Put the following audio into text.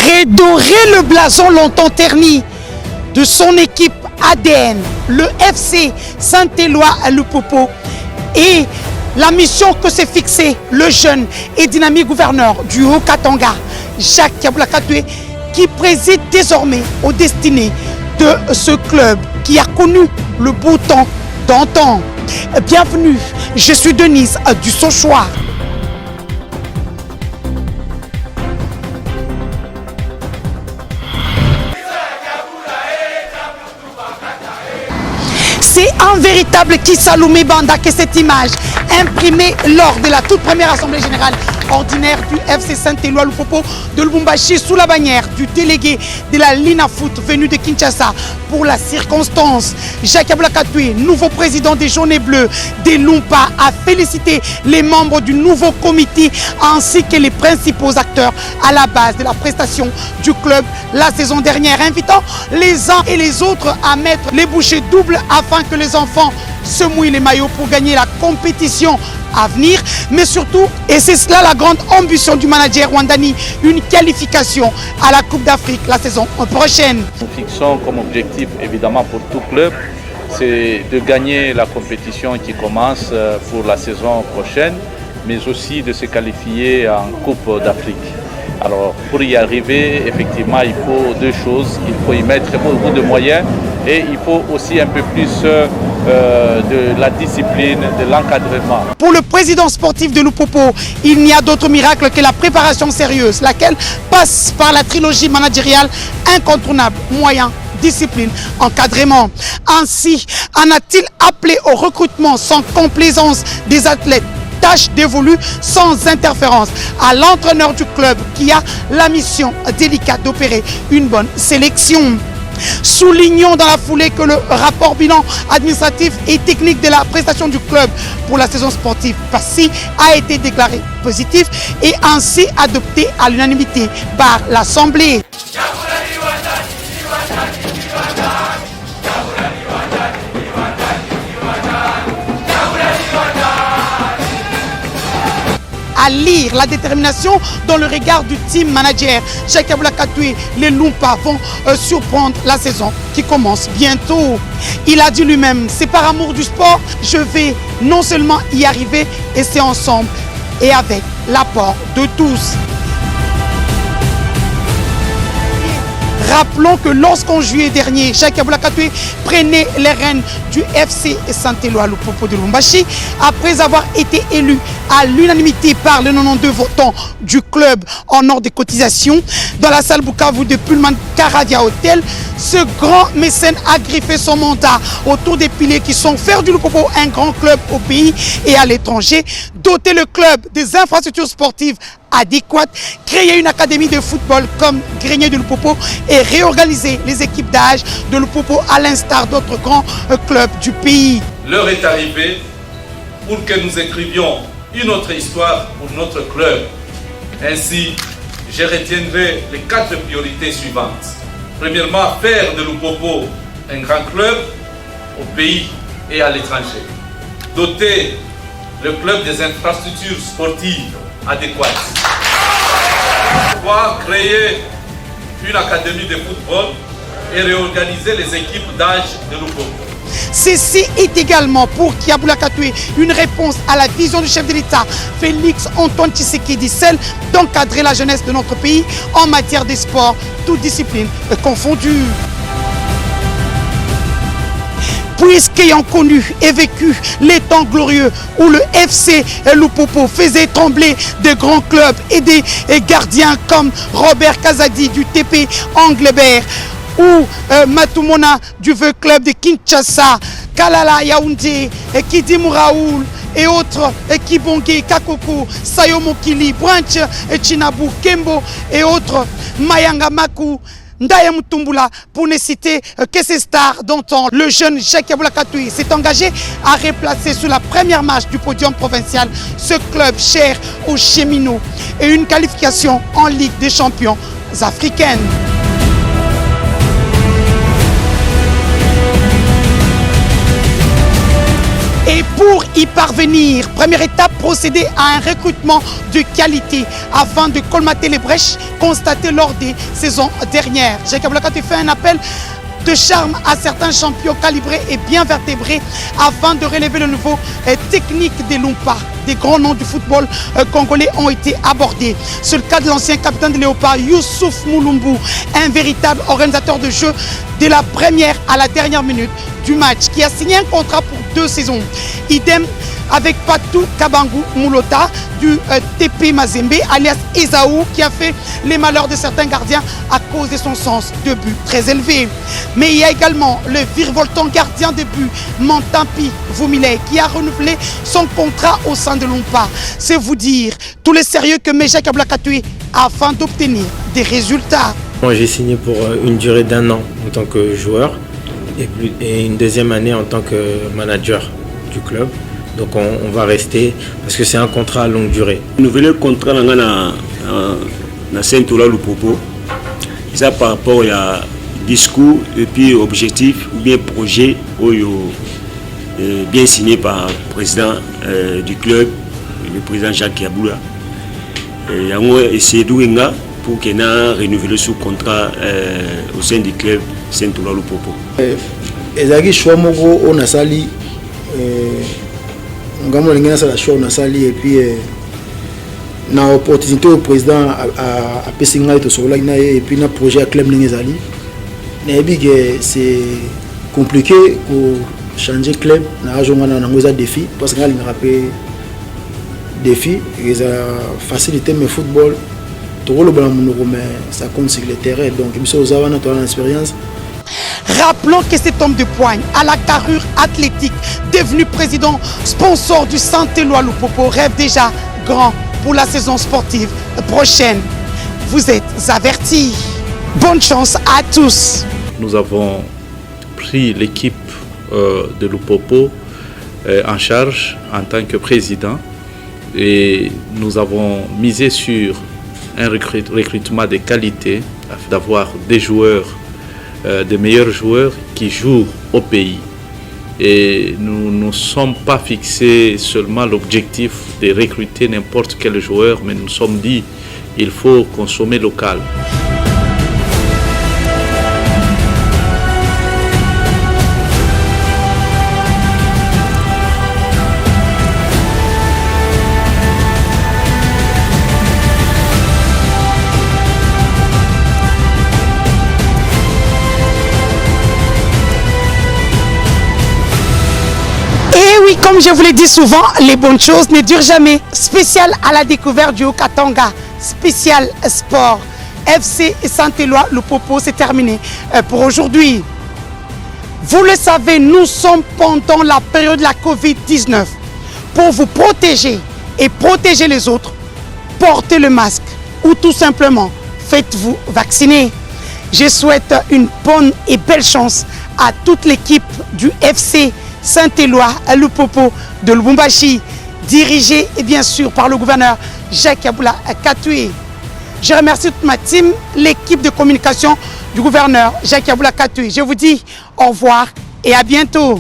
Redorer le blason longtemps terni de son équipe ADN, le FC Saint-Éloi Lupopo, et la mission que s'est fixée le jeune et dynamique gouverneur du Haut-Katanga, Jacques Yabula Katoué, qui préside désormais aux destinées de ce club qui a connu le beau temps d'antan. Bienvenue, je suis Denise du Sochoir. C'est un véritable Kisaloumé Banda que cette image imprimée lors de la toute première assemblée générale ordinaire du FC Saint-Éloi Lupopo de Lubumbashi sous la bannière du délégué de la Lina Foot venu de Kinshasa pour la circonstance. Jacques Yabula Katoué, nouveau président des Jaunes et Bleus des Lumpa, a félicité les membres du nouveau comité ainsi que les principaux acteurs à la base de la prestation du club la saison dernière, invitant les uns et les autres à mettre les bouchées doubles afin que les enfants se mouillent les maillots pour gagner la compétition à venir, mais surtout, et c'est cela la grande ambition du manager Wandani, une qualification à la Coupe d'Afrique la saison prochaine. Nous fixons comme objectif, évidemment pour tout club, c'est de gagner la compétition qui commence pour la saison prochaine, mais aussi de se qualifier en Coupe d'Afrique. Alors pour y arriver, effectivement, il faut deux choses. Il faut y mettre beaucoup de moyens et il faut aussi un peu plus de la discipline, de l'encadrement. Pour le président sportif de Lupopo, il n'y a d'autre miracle que la préparation sérieuse, laquelle passe par la trilogie managériale incontournable, moyens, discipline, encadrement. Ainsi, en a-t-il appelé au recrutement sans complaisance des athlètes, tâche dévolue sans interférence à l'entraîneur du club qui a la mission délicate d'opérer une bonne sélection. Soulignons dans la foulée que le rapport bilan administratif et technique de la prestation du club pour la saison sportive passée a été déclaré positif et ainsi adopté à l'unanimité par l'Assemblée. À lire la détermination dans le regard du team manager. Jacques Yabula Katoué, les Lumpa vont surprendre la saison qui commence bientôt. Il a dit lui-même, c'est par amour du sport, je vais non seulement y arriver, et c'est ensemble et avec l'apport de tous. Rappelons que lorsqu'en juillet dernier, Jacques Yabula Katoué prenait les rênes du FC Saint-Éloi Lupopo de Lubumbashi, après avoir été élu à l'unanimité par les 92 votants du club en ordre de cotisation dans la salle Bukavu de Pullman Caradia Hotel, ce grand mécène a griffé son mandat autour des piliers qui sont faire du Lupopo un grand club au pays et à l'étranger, doter le club des infrastructures sportives adéquate, créer une académie de football comme Grenier de Lupopo et réorganiser les équipes d'âge de Lupopo à l'instar d'autres grands clubs du pays. L'heure est arrivée pour que nous écrivions une autre histoire pour notre club. Ainsi, je retiendrai les 4 priorités suivantes. Premièrement, faire de Lupopo un grand club au pays et à l'étranger. Doter le club des infrastructures sportives adéquates. 3. Créer une académie de football et réorganiser les équipes d'âge de Lupopo. Ceci est également pour Yabula Katoué une réponse à la vision du chef de l'État, Félix Antoine Tshisekedi, celle d'encadrer la jeunesse de notre pays en matière de sport, toutes disciplines confondues. Puisqu'ayant connu et vécu les temps glorieux où le FC Lupopo faisait trembler de grands clubs et des gardiens comme Robert Kazadi du TP Anglebert ou Matumona du Vieux Club de Kinshasa, Kalala Yaoundé, Kidimu Raoul et autres, Kibonge, Kakoko, Sayomokili, Branch, Chinabu, Kembo et autres, Mayanga Maku, Ndaye Mutumbula, pour ne citer que ces stars d'antan. Le jeune Jacques Yabula Katoué s'est engagé à replacer sur la première marche du podium provincial ce club cher aux cheminots et une qualification en Ligue des champions africaine. Et pour y parvenir, première étape, procéder à un recrutement de qualité afin de colmater les brèches constatées lors des saisons dernières. Jacques Aboula Katoué fait un appel de charme à certains champions calibrés et bien vertébrés afin de relever le niveau technique des Lumpa. Des grands noms du football congolais ont été abordés. C'est le cas de l'ancien capitaine de Léopard, Youssouf Moulumbu, un véritable organisateur de jeu de la première à la dernière minute du match, qui a signé un contrat pour 2 saisons. Idem avec Patou Kabangou Moulota du TP Mazembe, alias Esaou, qui a fait les malheurs de certains gardiens à cause de son sens de but très élevé. Mais il y a également le virevoltant gardien de but, Mantampi Voumile, qui a renouvelé son contrat au sein de Lumpa. C'est vous dire tout le sérieux que met Jacques Aboula Katoué afin d'obtenir des résultats. J'ai signé pour une durée d'1 an en tant que joueur et une deuxième année en tant que manager du club. Donc on va rester parce que c'est un contrat à longue durée. Nouveau contrat na Saint-Ola Lupopo. Ça par rapport à discours et puis objectif ou bien projet bien signé par le président du club, le président Jacques Aboula. Et on a essayé de pour qu'il ait renouvelé sous contrat au sein du club Saint-Ola Lupopo. Ezaki Chouamogo on a sali ngamo lingana sala show na sali et puis na opportunité au président a pesinga to sola na et puis na projet à club lingezali na bi que c'est compliqué pour changer club na jonga na ngoza défi parce que ngali me rappelle défi ils a facilité mes football to le bala monoko mais ça compte sur le terrain donc il me so zawana to l'expérience. Rappelons que cet homme de poigne à la carrure athlétique, devenu président sponsor du Saint-Éloi Lupopo, rêve déjà grand pour la saison sportive prochaine. Vous êtes avertis. Bonne chance à tous. Nous avons pris l'équipe de Lupopo en charge en tant que président et nous avons misé sur un recrutement de qualité afin d'avoir des joueurs des meilleurs joueurs qui jouent au pays. Et nous ne sommes pas fixés seulement l'objectif de recruter n'importe quel joueur, mais nous nous sommes dit qu'il faut consommer local. Oui, comme je vous l'ai dit souvent, les bonnes choses ne durent jamais. Spécial à la découverte du Haut-Katanga, spécial sport. FC Saint-Éloi Lupopo, c'est terminé pour aujourd'hui. Vous le savez, nous sommes pendant la période de la Covid-19. Pour vous protéger et protéger les autres, portez le masque ou tout simplement faites-vous vacciner. Je souhaite une bonne et belle chance à toute l'équipe du FC Saint-Éloi Lupopo de Lubumbashi, dirigé et bien sûr par le gouverneur Jacques Aboula Katoué. Je remercie toute ma team, l'équipe de communication du gouverneur Jacques Aboula Katoué. Je vous dis au revoir et à bientôt.